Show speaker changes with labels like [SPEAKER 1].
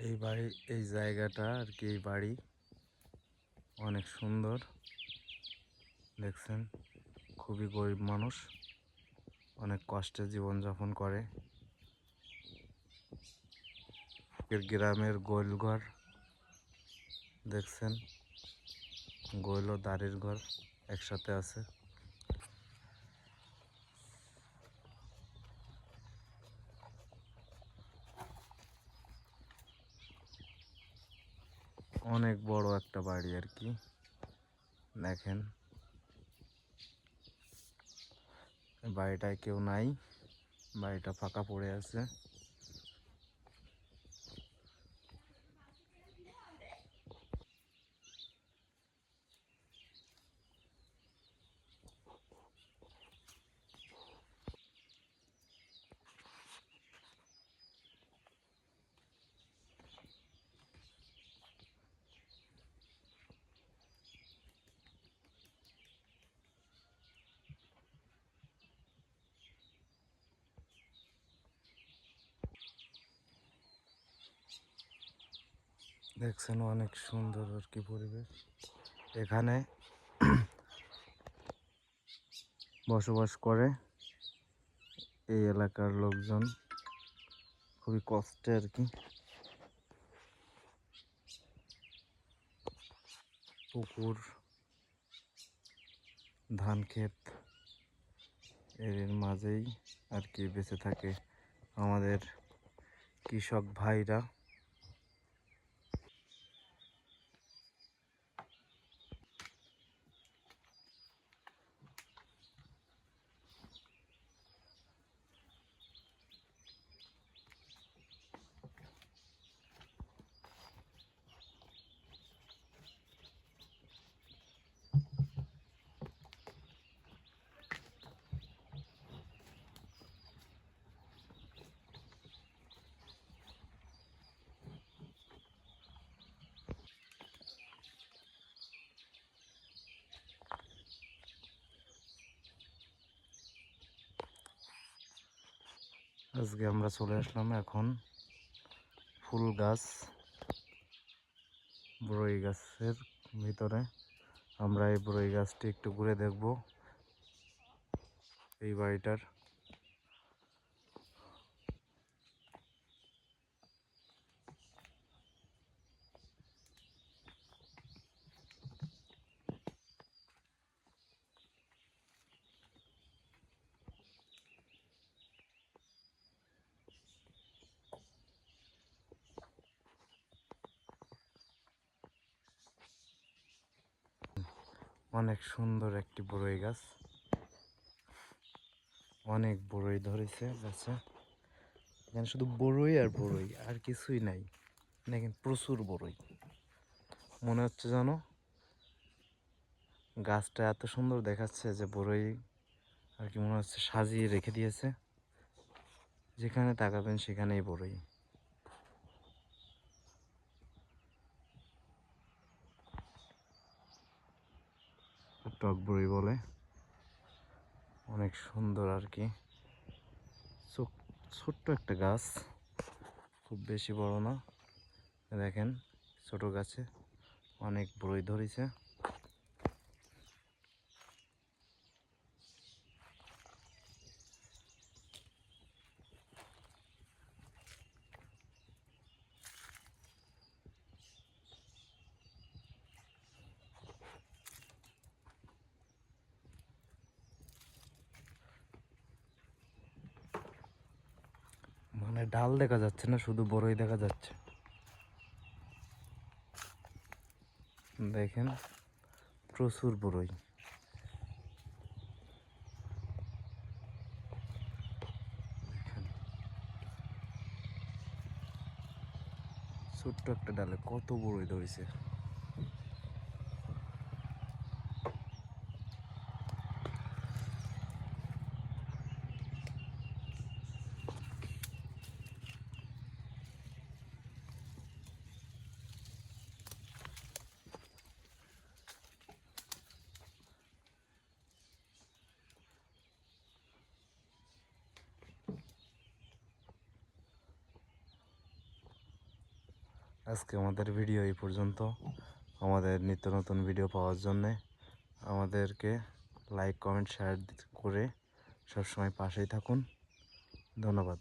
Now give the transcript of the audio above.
[SPEAKER 1] এই বাড়ি এই জায়গাটা আর কি এই বাড়ি অনেক সুন্দর দেখছেন। খুবই গরিব মানুষ, অনেক কষ্টে জীবনযাপন করে। এর গ্রামের গোইলঘর দেখছেন, গোইল ও দাঁড়ির ঘর একসাথে আছে। অনেক বড় একটা বাড়ি আর কি দেখেন। বাড়িটায় কেউ নাই, বাড়িটা ফাঁকা পড়ে আছে। দেখছেন অনেক সুন্দর আর কি পরিবেশ। এখানে বসবাস করে এই এলাকার লোকজন, খুবই কষ্টে আর কি। পুকুর, ধান ক্ষেত এর মাঝেই আর কি বেঁচে থাকে আমাদের কৃষক ভাইরা। আজকে আমরা চলে আসলাম এখন ফুল গাছ, বড়ই গাছের ভিতরে। আমরা এই বড়ই গাছটি একটু ঘুরে দেখব। এই বাড়িটার অনেক সুন্দর একটি বড়ই গাছ, অনেক বড়ই ধরেছে গাছে। এখানে শুধু বড়ই আর বড়ই, আর কিছুই নাই। দেখেন প্রচুর বড়ই। মনে হচ্ছে জানো গাছটা এত সুন্দর দেখাচ্ছে যে বড়ই আর কি মনে হচ্ছে সাজিয়ে রেখে দিয়েছে। যেখানে তাকাবেন সেখানেই বড়ই। টক বড়ই বলে, অনেক সুন্দর আর কি। ছোট্ট একটা গাছ, খুব বেশি বড় না। দেখেন ছোট গাছে অনেক বড়ই ধরেছে। মানে ডাল দেখা যাচ্ছে না, শুধু বড়ই দেখা যাচ্ছে। দেখেন প্রচুর বড়ই। ছোট্ট একটা ডালে কত বড়ই ধরেছে। আজকে আমাদের ভিডিও এই পর্যন্ত। আমাদের নিত্য নতুন ভিডিও পাওয়ার জন্যে আমাদেরকে লাইক কমেন্ট শেয়ার করে সবসময় পাশেই থাকুন। ধন্যবাদ।